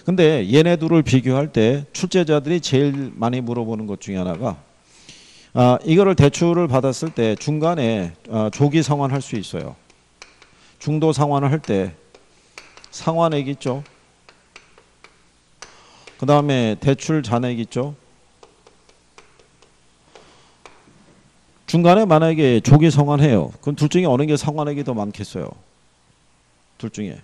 근데 얘네 둘을 비교할 때 출제자들이 제일 많이 물어보는 것 중에 하나가 이거를 대출을 받았을 때 중간에 조기 상환할 수 있어요. 중도 상환을 할 때 상환액 있죠. 그 다음에 대출 잔액 있죠. 중간에 만약에 조기 상환해요. 그럼 둘 중에 어느 게 상환액이 더 많겠어요? 둘 중에.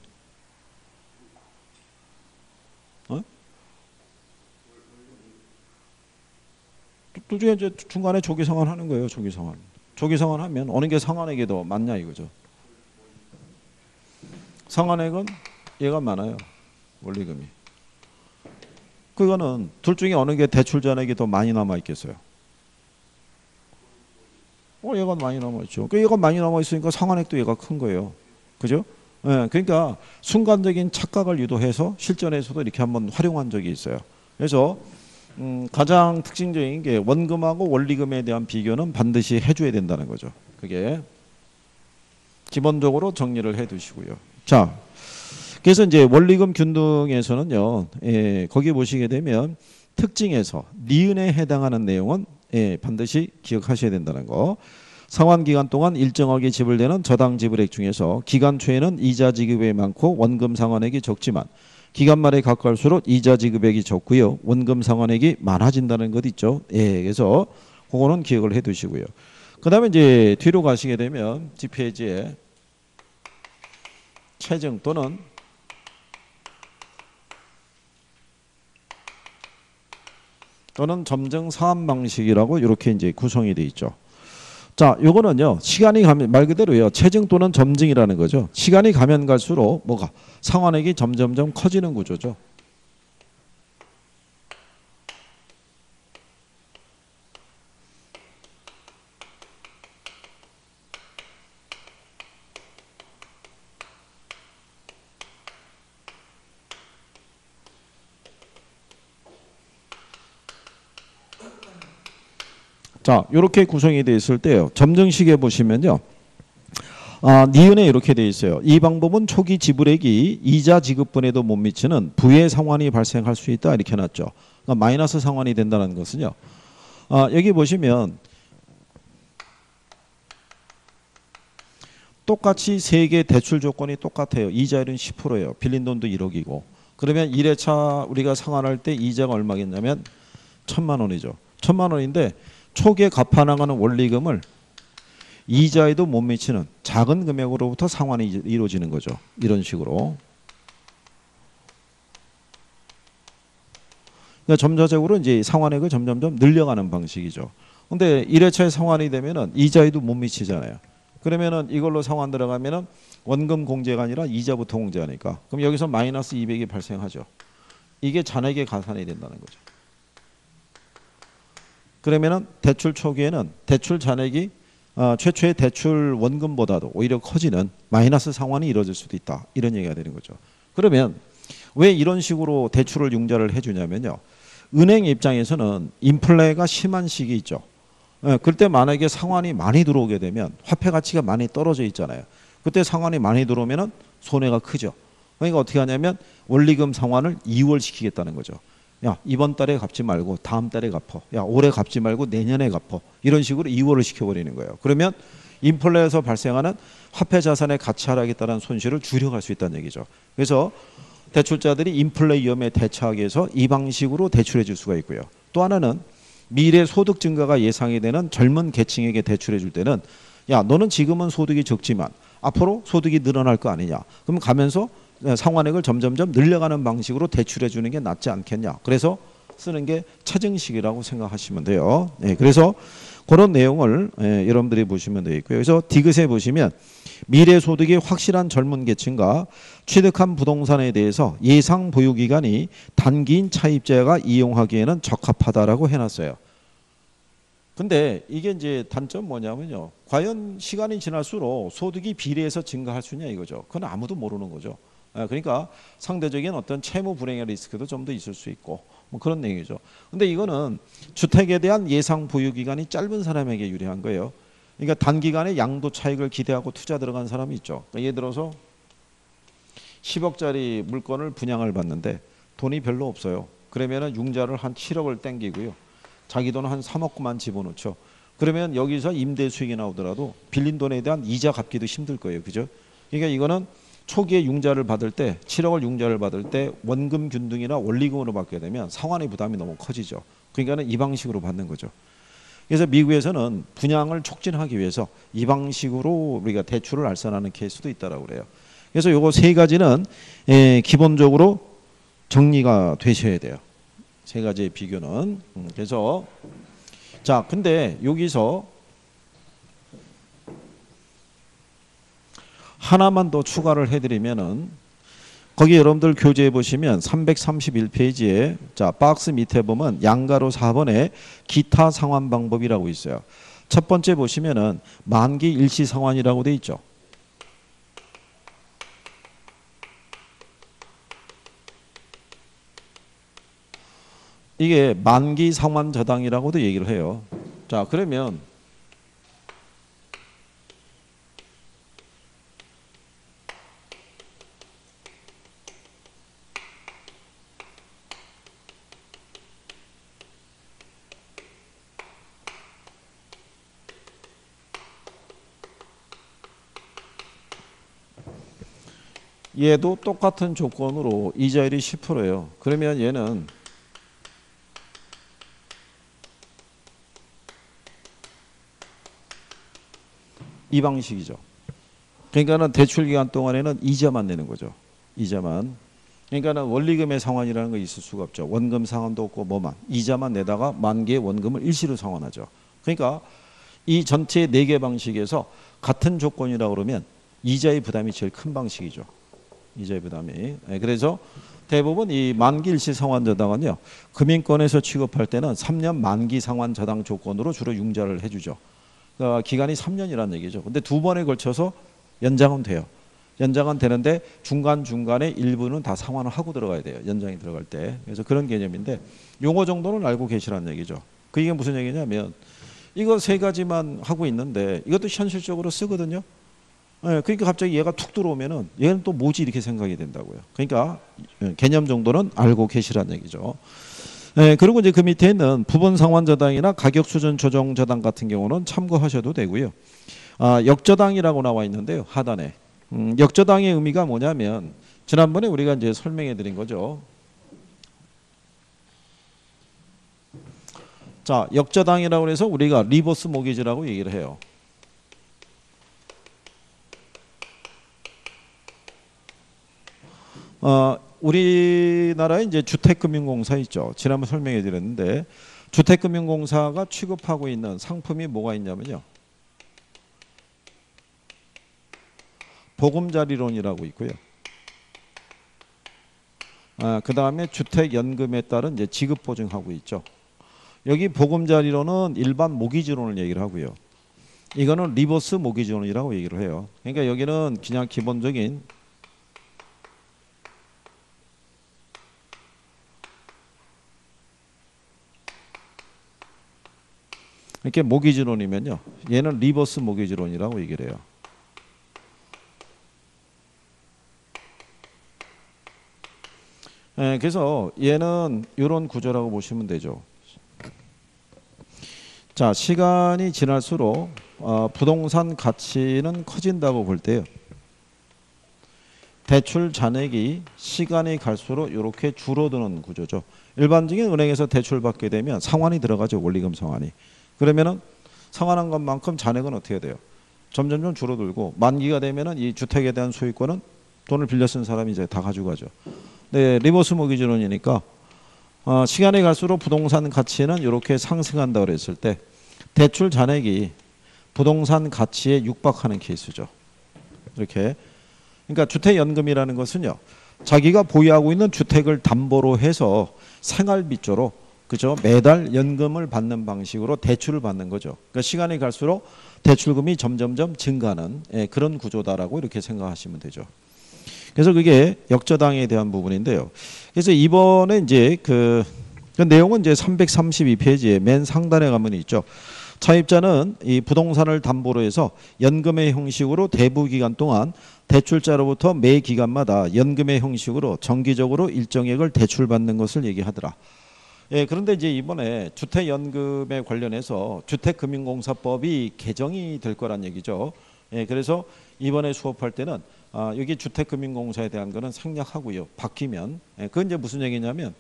둘 중에 이제 중간에 조기 상환하는 거예요. 조기 상환. 조기 상환하면 어느 게 상환액이 더 많냐 이거죠. 상환액은 얘가 많아요. 원리금이. 그거는 둘 중에 어느 게 대출 잔액이 더 많이 남아 있겠어요? 얘가 많이 남아 있죠. 얘가 많이 남아 있으니까 상환액도 얘가 큰 거예요. 그죠? 예, 그러니까 순간적인 착각을 유도해서 실전에서도 이렇게 한번 활용한 적이 있어요. 그래서 가장 특징적인 게 원금하고 원리금에 대한 비교는 반드시 해줘야 된다는 거죠. 그게 기본적으로 정리를 해두시고요. 자, 그래서 이제 원리금 균등에서는요, 거기 보시게 되면 특징에서 니은에 해당하는 내용은 반드시 기억하셔야 된다는 거. 상환 기간 동안 일정하게 지불되는 저당 지불액 중에서 기간 초에는 이자 지급액이 많고 원금 상환액이 적지만 기간 말에 가까울수록 이자 지급액이 적고요. 원금 상환액이 많아진다는 것 있죠. 그래서 그거는 기억을 해 두시고요. 그 다음에 이제 뒤로 가시게 되면 뒷페이지에 체증 또는 또는 점증 상환 방식이라고 이렇게 이제 구성이 돼 있죠. 자, 요거는요. 시간이 가면 말 그대로요. 체증 또는 점증이라는 거죠. 시간이 가면 갈수록 뭐가 상환액이 점점점 커지는 구조죠. 자, 이렇게 구성이 되어 있을 때요. 점증식에 보시면요. 니은에 이렇게 되어 있어요. 이 방법은 초기 지불액이 이자 지급분에도 못 미치는 부의 상환이 발생할 수 있다. 이렇게 해놨죠. 그러니까 마이너스 상환이 된다는 것은요. 여기 보시면 똑같이 세 개 대출 조건이 똑같아요. 이자율은 10%예요. 빌린 돈도 1억이고. 그러면 1회차 우리가 상환할 때 이자가 얼마겠냐면 1,000만 원이죠. 1,000만 원인데 초기에 갚아나가는 원리금을 이자에도 못 미치는 작은 금액으로부터 상환이 이루어지는 거죠. 이런 식으로. 그러니까 점차적으로 이제 상환액을 점점점 늘려가는 방식이죠. 근데 1회차에 상환이 되면은 이자에도 못 미치잖아요. 그러면은 이걸로 상환 들어가면은 원금 공제가 아니라 이자부터 공제하니까. 그럼 여기서 마이너스 200이 발생하죠. 이게 잔액의 가산이 된다는 거죠. 그러면은 대출 초기에는 대출 잔액이 최초의 대출 원금보다도 오히려 커지는 마이너스 상환이 이루어질 수도 있다. 이런 얘기가 되는 거죠. 그러면 왜 이런 식으로 대출을 융자를 해주냐면요. 은행 입장에서는 인플레가 심한 시기 있죠. 그때 만약에 상환이 많이 들어오게 되면 화폐 가치가 많이 떨어져 있잖아요. 그때 상환이 많이 들어오면 손해가 크죠. 그러니까 어떻게 하냐면 원리금 상환을 2월 시키겠다는 거죠. 야, 이번 달에 갚지 말고 다음 달에 갚어. 야, 올해 갚지 말고 내년에 갚어. 이런 식으로 2월을 시켜버리는 거예요. 그러면 인플레에서 발생하는 화폐 자산의 가치 하락에 따른 손실을 줄여갈 수 있다는 얘기죠. 그래서 대출자들이 인플레 위험에 대처하기 위해서 이 방식으로 대출해 줄 수가 있고요. 또 하나는 미래 소득 증가가 예상이 되는 젊은 계층에게 대출해 줄 때는 야, 너는 지금은 소득이 적지만 앞으로 소득이 늘어날 거 아니냐. 그럼 가면서 상환액을 점점점 늘려가는 방식으로 대출해 주는 게 낫지 않겠냐. 그래서 쓰는 게 차증식이라고 생각하시면 돼요. 네, 그래서 그런 내용을 여러분들이 보시면 되겠고요. 그래서 디귿에 보시면 미래 소득이 확실한 젊은 계층과 취득한 부동산에 대해서 예상 보유 기간이 단기인 차입자가 이용하기에는 적합하다라고 해놨어요. 근데 이게 이제 단점 뭐냐면요. 과연 시간이 지날수록 소득이 비례해서 증가할 수 있냐 이거죠. 그건 아무도 모르는 거죠. 그러니까 상대적인 어떤 채무 불행의 리스크도 좀 더 있을 수 있고 뭐 그런 내용이죠. 근데 이거는 주택에 대한 예상 보유 기간이 짧은 사람에게 유리한 거예요. 그러니까 단기간에 양도 차익을 기대하고 투자 들어간 사람이 있죠. 그러니까 예를 들어서 10억짜리 물건을 분양을 받는데 돈이 별로 없어요. 그러면은 융자를 한 7억을 땡기고요. 자기 돈 한 3억만 집어넣죠. 그러면 여기서 임대 수익이 나오더라도 빌린 돈에 대한 이자 갚기도 힘들 거예요. 그죠? 그러니까 이거는 초기에 융자를 받을 때 7억을 융자를 받을 때 원금 균등이나 원리금으로 받게 되면 상환의 부담이 너무 커지죠. 그러니까는 이 방식으로 받는 거죠. 그래서 미국에서는 분양을 촉진하기 위해서 이 방식으로 우리가 대출을 알선하는 케이스도 있다라고 그래요. 그래서 요거 세 가지는 기본적으로 정리가 되셔야 돼요. 세 가지의 비교는. 그래서 자, 근데 여기서 하나만 더 추가를 해드리면은 거기 여러분들 교재에 보시면 331페이지에 자 박스 밑에 보면 양가로 4번에 기타 상환 방법이라고 있어요. 첫 번째 보시면은 만기 일시 상환이라고 돼 있죠. 이게 만기 상환 저당이라고도 얘기를 해요. 자, 그러면 얘도 똑같은 조건으로 이자율이 10%예요. 그러면 얘는 이 방식이죠. 그러니까는 대출 기간 동안에는 이자만 내는 거죠. 이자만. 그러니까는 원리금의 상환이라는 거 있을 수가 없죠. 원금 상환도 없고 뭐만 이자만 내다가 만기의 원금을 일시로 상환하죠. 그러니까 이 전체 4개 방식에서 같은 조건이라고 그러면 이자의 부담이 제일 큰 방식이죠. 이자의 부담이. 그래서 대부분 이 만기 일시 상환 저당은요. 금융권에서 취급할 때는 3년 만기 상환 저당 조건으로 주로 융자를 해주죠. 그러니까 기간이 3년이라는 얘기죠. 근데 2번에 걸쳐서 연장은 돼요. 연장은 되는데 중간중간에 일부는 다 상환을 하고 들어가야 돼요. 연장이 들어갈 때. 그래서 그런 개념인데 용어 정도는 알고 계시라는 얘기죠. 그 이게 무슨 얘기냐면 이거 3가지만 하고 있는데 이것도 현실적으로 쓰거든요. 그러니까 갑자기 얘가 툭 들어오면은 얘는 또 뭐지 이렇게 생각이 된다고요. 그러니까 개념 정도는 알고 계시라는 얘기죠. 그리고 이제 그 밑에 있는 부분 상환 저당이나 가격 수준 조정 저당 같은 경우는 참고하셔도 되고요. 역저당이라고 나와 있는데요. 하단에. 역저당의 의미가 뭐냐면 지난번에 우리가 이제 설명해 드린 거죠. 자, 역저당이라고 해서 우리가 리버스 모기지라고 얘기를 해요. 우리나라에 이제 주택금융공사 있죠. 지난번 설명해 드렸는데 주택금융공사가 취급하고 있는 상품이 뭐가 있냐면요. 보금자리론이라고 있고요. 그 다음에 주택연금에 따른 이제 지급보증하고 있죠. 여기 보금자리론은 일반 모기지론을 얘기를 하고요. 이거는 리버스 모기지론이라고 얘기를 해요. 그러니까 여기는 그냥 기본적인 이렇게 모기지론이면요. 얘는 리버스 모기지론이라고 얘기를 해요. 그래서 얘는 이런 구조라고 보시면 되죠. 자, 시간이 지날수록 부동산 가치는 커진다고 볼 때요. 대출 잔액이 시간이 갈수록 이렇게 줄어드는 구조죠. 일반적인 은행에서 대출 받게 되면 상환이 들어가죠. 원리금 상환이. 그러면은 상환한 것만큼 잔액은 어떻게 돼요? 점점 줄어들고 만기가 되면은 이 주택에 대한 소유권은 돈을 빌려 쓴 사람이 이제 다 가져가죠. 네, 리버스 모기지론이니까 시간이 갈수록 부동산 가치는 이렇게 상승한다 그랬을 때 대출 잔액이 부동산 가치에 육박하는 케이스죠. 이렇게. 그러니까 주택연금이라는 것은요. 자기가 보유하고 있는 주택을 담보로 해서 생활비조로 그죠? 매달 연금을 받는 방식으로 대출을 받는 거죠. 그러니까 시간이 갈수록 대출금이 점점점 증가하는 그런 구조다라고 이렇게 생각하시면 되죠. 그래서 그게 역저당에 대한 부분인데요. 그래서 이번에 이제 그 내용은 이제 332페이지에 맨 상단에 가면 있죠. 차입자는 이 부동산을 담보로 해서 연금의 형식으로 대부 기간 동안 대출자로부터 매 기간마다 연금의 형식으로 정기적으로 일정액을 대출받는 것을 얘기하더라. 그런데 이제 이번에 주택연금에 관련해서 주택금융공사법이 개정이 될 거란 얘기죠. 그래서 이번에 수업할 때는 여기 주택금융공사에 대한 거는 생략하고요. 바뀌면 그건 이제 무슨 얘기냐면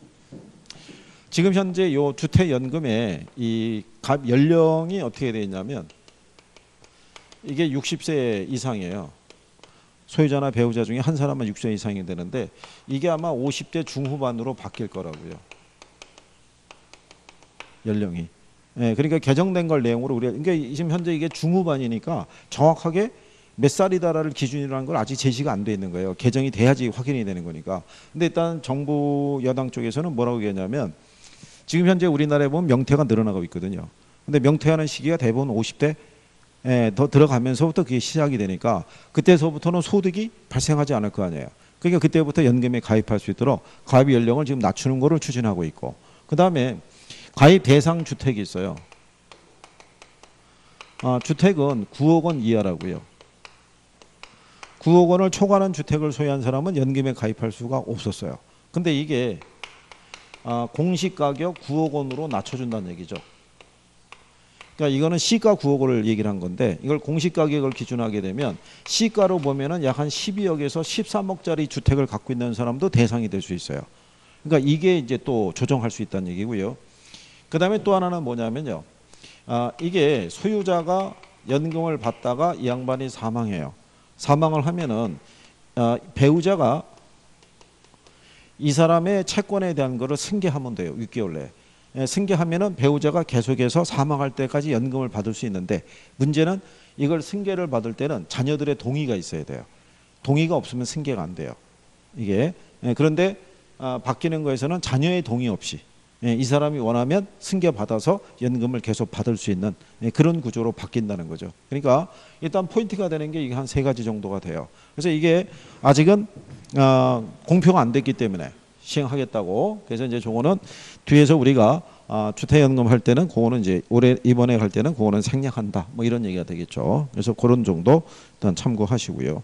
지금 현재 요 주택연금의 이 갑 연령이 어떻게 되어 있냐면 이게 60세 이상이에요. 소유자나 배우자 중에 한 사람은 60세 이상이 되는데 이게 아마 50대 중후반으로 바뀔 거라고요. 연령이. 그러니까 개정된 걸 내용으로 우리가 그러니까 지금 현재 이게 중후반이니까 정확하게 몇 살이다라를 기준이라는 걸 아직 제시가 안 돼 있는 거예요. 개정이 돼야지 확인이 되는 거니까. 근데 일단 정부 여당 쪽에서는 뭐라고 얘기하냐면 지금 현재 우리나라에 보면 명퇴가 늘어나고 있거든요. 근데 명퇴하는 시기가 대부분 50대 더 들어가면서부터 그게 시작이 되니까 그때서부터는 소득이 발생하지 않을 거 아니에요. 그러니까 그때부터 연금에 가입할 수 있도록 가입 연령을 지금 낮추는 거를 추진하고 있고 그 다음에 가입 대상 주택이 있어요. 주택은 9억 원 이하라고요. 9억 원을 초과하는 주택을 소유한 사람은 연금에 가입할 수가 없었어요. 근데 이게 공시가격 9억 원으로 낮춰준다는 얘기죠. 그러니까 이거는 시가 9억 원을 얘기를 한 건데 이걸 공시가격을 기준하게 되면 시가로 보면은 약 한 12억에서 13억짜리 주택을 갖고 있는 사람도 대상이 될 수 있어요. 그러니까 이게 이제 또 조정할 수 있다는 얘기고요. 그 다음에 또 하나는 뭐냐면요. 이게 소유자가 연금을 받다가 이 양반이 사망해요. 사망을 하면은 배우자가 이 사람의 채권에 대한 거를 승계하면 돼요. 6개월 내에. 예, 승계하면은 배우자가 계속해서 사망할 때까지 연금을 받을 수 있는데, 문제는 이걸 승계를 받을 때는 자녀들의 동의가 있어야 돼요. 동의가 없으면 승계가 안 돼요. 이게. 예, 그런데 바뀌는 거에서는 자녀의 동의 없이, 예, 이 사람이 원하면 승계 받아서 연금을 계속 받을 수 있는, 예, 그런 구조로 바뀐다는 거죠. 그러니까 일단 포인트가 되는 게 이게 한 3가지 정도가 돼요. 그래서 이게 아직은 공표가 안 됐기 때문에 시행하겠다고. 그래서 이제 저거는 뒤에서 우리가 주택연금 할 때는 그거는 이제 이번에 갈 때는 그거는 생략한다, 뭐 이런 얘기가 되겠죠. 그래서 그런 정도 일단 참고하시고요.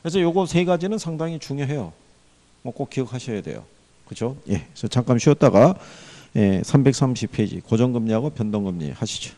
그래서 요거 3가지는 상당히 중요해요. 뭐 꼭 기억하셔야 돼요. 그렇죠? 예. 그래서 잠깐 쉬었다가 330페이지 고정금리하고 변동금리 하시죠.